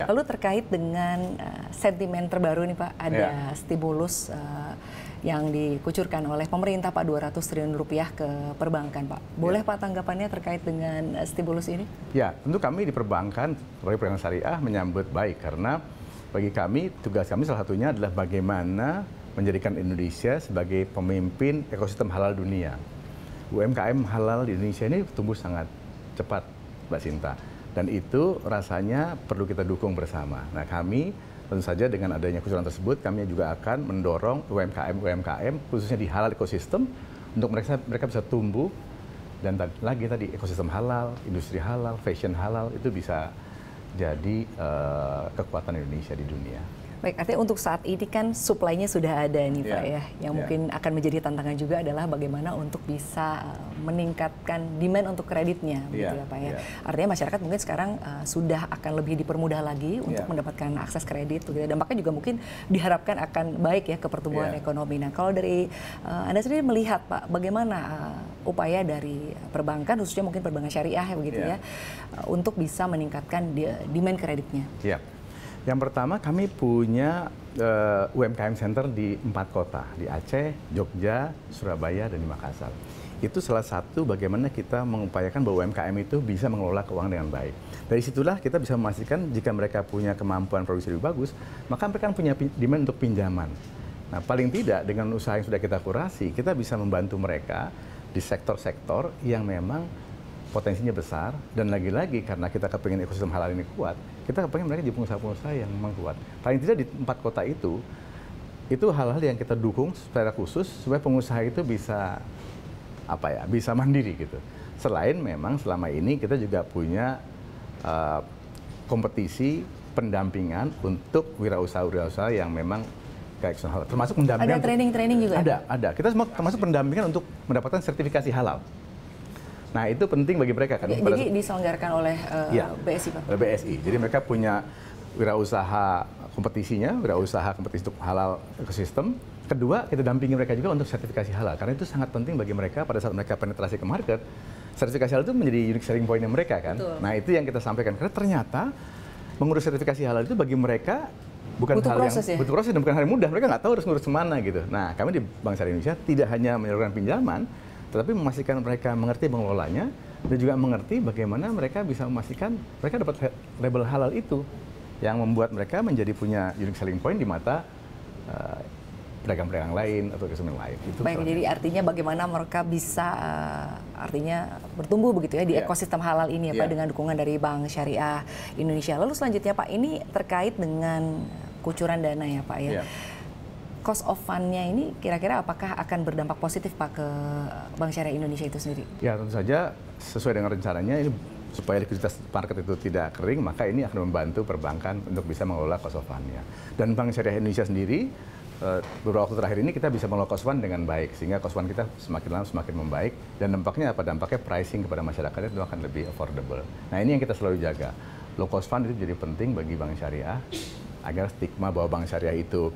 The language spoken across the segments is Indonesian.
Lalu terkait dengan sentimen terbaru nih Pak, ada stimulus yang dikucurkan oleh pemerintah Pak 200 triliun rupiah ke perbankan Pak. Boleh Pak tanggapannya terkait dengan stimulus ini? Ya, tentu kami di perbankan, sebagai perbankan syariah menyambut baik karena bagi kami tugas kami salah satunya adalah bagaimana menjadikan Indonesia sebagai pemimpin ekosistem halal dunia. UMKM halal di Indonesia ini tumbuh sangat cepat, Mbak Sinta. Dan itu rasanya perlu kita dukung bersama. Nah kami tentu saja dengan adanya keseluruhan tersebut, kami juga akan mendorong UMKM khususnya di halal ekosistem untuk mereka bisa tumbuh dan lagi tadi ekosistem halal, industri halal, fashion halal itu bisa jadi kekuatan Indonesia di dunia. Baik, artinya untuk saat ini kan supply-nya sudah ada nih Pak ya. Yang mungkin akan menjadi tantangan juga adalah bagaimana untuk bisa meningkatkan demand untuk kreditnya, begitu ya Pak ya. Artinya masyarakat mungkin sekarang sudah akan lebih dipermudah lagi untuk mendapatkan akses kredit. Gitu. Dampaknya juga mungkin diharapkan akan baik ya ke pertumbuhan ekonomi. Nah, kalau dari Anda sendiri melihat Pak, bagaimana upaya dari perbankan, khususnya mungkin perbankan syariah begitu ya, untuk bisa meningkatkan demand kreditnya? Yang pertama kami punya UMKM Center di 4 kota, di Aceh, Jogja, Surabaya, dan di Makassar. Itu salah satu bagaimana kita mengupayakan bahwa UMKM itu bisa mengelola keuangan dengan baik. Dari situlah kita bisa memastikan jika mereka punya kemampuan produksi lebih bagus, maka mereka punya demand untuk pinjaman. Nah paling tidak dengan usaha yang sudah kita kurasi, kita bisa membantu mereka di sektor-sektor yang memang potensinya besar, dan lagi-lagi karena kita kepengen ekosistem halal ini kuat, kita kepengen mereka jadi pengusaha-pengusaha yang memang kuat. Paling tidak di 4 kota itu hal-hal yang kita dukung secara khusus supaya pengusaha itu bisa bisa mandiri gitu. Selain memang selama ini kita juga punya kompetisi pendampingan untuk wirausaha yang memang kayak halal, termasuk pendampingan. Ada training juga? Ada. Kita semua termasuk pendampingan untuk mendapatkan sertifikasi halal. Nah itu penting bagi mereka kan. Jadi diselenggarakan oleh BSI Pak? Oleh BSI. Jadi mereka punya wirausaha kompetisinya, wirausaha kompetisi untuk halal ekosistem. Kedua, kita dampingi mereka juga untuk sertifikasi halal. Karena itu sangat penting bagi mereka pada saat mereka penetrasi ke market. Sertifikasi halal itu menjadi unique selling point-nya mereka kan. Betul. Nah itu yang kita sampaikan. Karena ternyata mengurus sertifikasi halal itu bagi mereka bukan butuh hal proses, yang butuh proses dan bukan hal yang mudah. Mereka nggak tahu harus ngurus kemana gitu. Nah kami di Bank Syariah Indonesia tidak hanya menyalurkan pinjaman, tetapi memastikan mereka mengerti mengelolanya dan juga mengerti bagaimana mereka bisa memastikan mereka dapat label halal itu yang membuat mereka menjadi punya unique selling point di mata pedagang-pedagang lain atau konsumen lain. Itu baik, jadi artinya bagaimana mereka bisa artinya bertumbuh begitu ya di ekosistem halal ini ya Pak dengan dukungan dari Bank Syariah Indonesia. Lalu selanjutnya Pak, ini terkait dengan kucuran dana ya Pak ya. Cost of fund-nya ini kira-kira apakah akan berdampak positif Pak ke Bank Syariah Indonesia itu sendiri? Ya tentu saja sesuai dengan rencananya ini supaya likuiditas market itu tidak kering, maka ini akan membantu perbankan untuk bisa mengelola cost of fund-nya. Dan Bank Syariah Indonesia sendiri beberapa waktu terakhir ini kita bisa mengelola cost fund dengan baik sehingga cost fund kita semakin lama semakin membaik dan dampaknya apa? Dampaknya pricing kepada masyarakat itu akan lebih affordable. Nah ini yang kita selalu jaga. Low cost fund itu jadi penting bagi Bank Syariah agar stigma bahwa Bank Syariah itu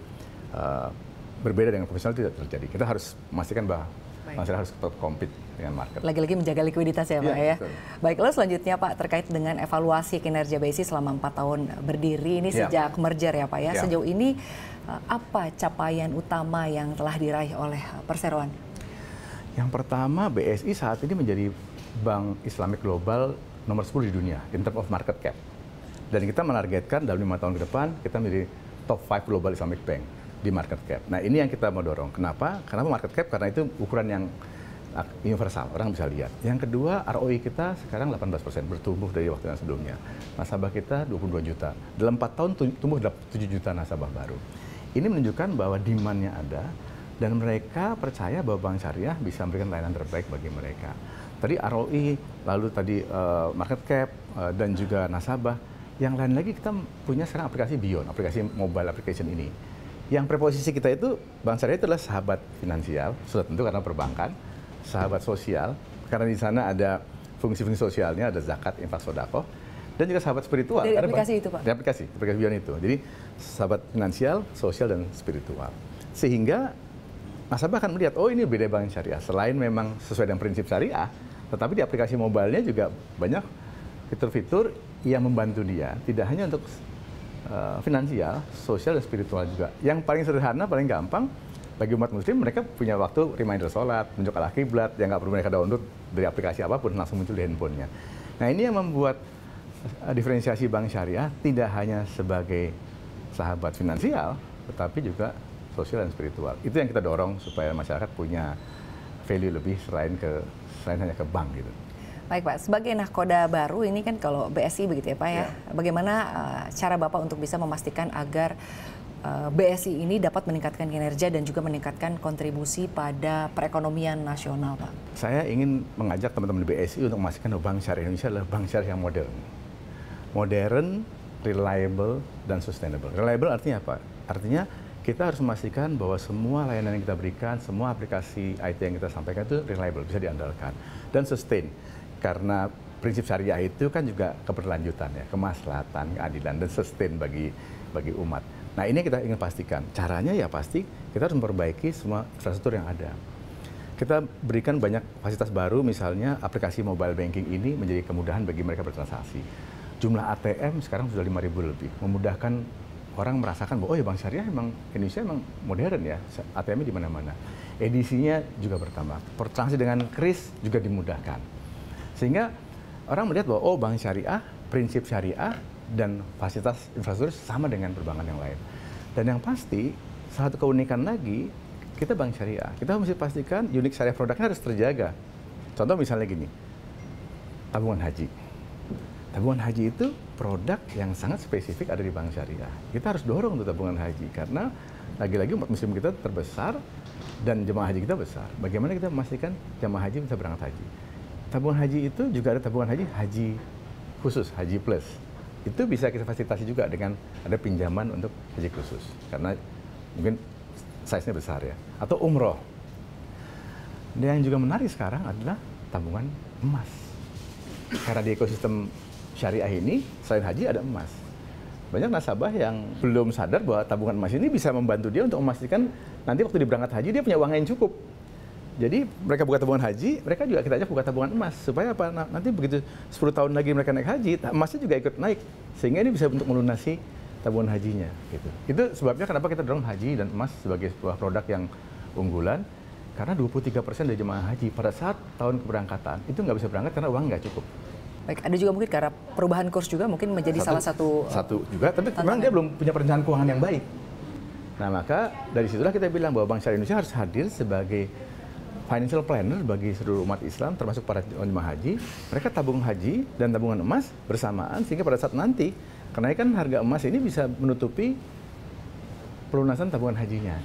berbeda dengan profesional tidak terjadi. Kita harus memastikan bahwa Bank Syariah harus tetap compete dengan market. Lagi-lagi menjaga likuiditas ya Pak ya. Betul. Baik, lalu selanjutnya Pak terkait dengan evaluasi kinerja BSI selama 4 tahun berdiri ini sejak merger ya Pak ya. Sejauh ini apa capaian utama yang telah diraih oleh perseroan? Yang pertama, BSI saat ini menjadi bank Islamic global nomor 10 di dunia in terms of market cap. Dan kita menargetkan dalam 5 tahun ke depan kita menjadi top 5 global Islamic bank di market cap. Nah ini yang kita mau dorong. Kenapa? Kenapa market cap? Karena itu ukuran yang universal, orang bisa lihat. Yang kedua, ROI kita sekarang 18%, bertumbuh dari waktu yang sebelumnya. Nasabah kita 22 juta. Dalam 4 tahun tumbuh 7 juta nasabah baru. Ini menunjukkan bahwa demand-nya ada dan mereka percaya bahwa Bank Syariah bisa memberikan layanan terbaik bagi mereka. Tadi ROI, lalu tadi market cap dan juga nasabah. Yang lain lagi kita punya sekarang aplikasi Beyond, aplikasi mobile application ini. Yang preposisi kita itu, Bank Syariah itu adalah sahabat finansial, sudah tentu karena perbankan, sahabat sosial, karena di sana ada fungsi-fungsi sosialnya, ada zakat, infak, sedekah, dan juga sahabat spiritual. Dari aplikasi itu Pak? Dari aplikasi Beyond itu. Jadi sahabat finansial, sosial, dan spiritual. Sehingga nasabah akan melihat, oh ini beda Bank Syariah. Selain memang sesuai dengan prinsip syariah, tetapi di aplikasi mobile-nya juga banyak fitur-fitur yang membantu dia, tidak hanya untuk finansial, sosial, dan spiritual juga. Yang paling sederhana, paling gampang, bagi umat muslim, mereka punya waktu reminder sholat, menunjuk arah kiblat, yang nggak perlu mereka download dari aplikasi apapun, langsung muncul di handphonenya. Nah, ini yang membuat diferensiasi bank syariah tidak hanya sebagai sahabat finansial, tetapi juga sosial dan spiritual. Itu yang kita dorong supaya masyarakat punya value lebih selain hanya ke bank gitu. Baik Pak, sebagai nahkoda baru ini kan kalau BSI begitu ya Pak ya, bagaimana cara Bapak untuk bisa memastikan agar BSI ini dapat meningkatkan kinerja dan juga meningkatkan kontribusi pada perekonomian nasional Pak? Saya ingin mengajak teman-teman di BSI untuk memastikan bahwa Bank Syariah Indonesia adalah bank syariah yang modern. Modern, reliable, dan sustainable. Reliable artinya apa? Artinya kita harus memastikan bahwa semua layanan yang kita berikan, semua aplikasi IT yang kita sampaikan itu reliable, bisa diandalkan. Dan sustain. Karena prinsip syariah itu kan juga keberlanjutan ya, kemaslahatan, keadilan, dan sustain bagi umat. Nah, ini kita ingin pastikan. Caranya ya pasti kita harus memperbaiki semua infrastruktur yang ada. Kita berikan banyak fasilitas baru, misalnya aplikasi mobile banking ini menjadi kemudahan bagi mereka bertransaksi. Jumlah ATM sekarang sudah 5.000 lebih, memudahkan orang merasakan bahwa oh ya Bank Syariah emang Indonesia emang modern ya, ATM-nya di mana-mana. Edisinya juga bertambah, transaksi dengan kris juga dimudahkan. Sehingga orang melihat bahwa oh Bank Syariah, prinsip syariah, dan fasilitas infrastruktur sama dengan perbankan yang lain. Dan yang pasti, salah satu keunikan lagi, kita Bank Syariah. Kita mesti pastikan unik syariah produknya harus terjaga. Contoh misalnya gini, tabungan haji. Tabungan haji itu produk yang sangat spesifik ada di Bank Syariah. Kita harus dorong untuk tabungan haji, karena lagi-lagi umat muslim kita terbesar dan jemaah haji kita besar. Bagaimana kita memastikan jemaah haji bisa berangkat haji? Tabungan haji itu juga ada tabungan haji khusus, haji plus. Itu bisa kita fasilitasi juga dengan ada pinjaman untuk haji khusus. Karena mungkin size-nya besar ya. Atau umroh. Dan yang juga menarik sekarang adalah tabungan emas. Karena di ekosistem syariah ini, selain haji ada emas. Banyak nasabah yang belum sadar bahwa tabungan emas ini bisa membantu dia untuk memastikan nanti waktu dia berangkat haji dia punya uang yang cukup. Jadi mereka buka tabungan haji, mereka juga kita ajak buka tabungan emas. Supaya apa? Nanti begitu 10 tahun lagi mereka naik haji, emasnya juga ikut naik. Sehingga ini bisa untuk melunasi tabungan hajinya. Gitu. Itu sebabnya kenapa kita dorong haji dan emas sebagai sebuah produk yang unggulan. Karena 23% dari jemaah haji pada saat tahun keberangkatan itu nggak bisa berangkat karena uang nggak cukup. Baik, ada juga mungkin karena perubahan kurs juga mungkin menjadi salah satu juga, tapi memang dia belum punya perencanaan keuangan yang baik. Nah, maka dari situlah kita bilang bahwa Bank Syariah Indonesia harus hadir sebagai financial planner bagi seluruh umat Islam, termasuk para jemaah haji. Mereka tabung haji dan tabungan emas bersamaan, sehingga pada saat nanti kenaikan harga emas ini bisa menutupi pelunasan tabungan hajinya.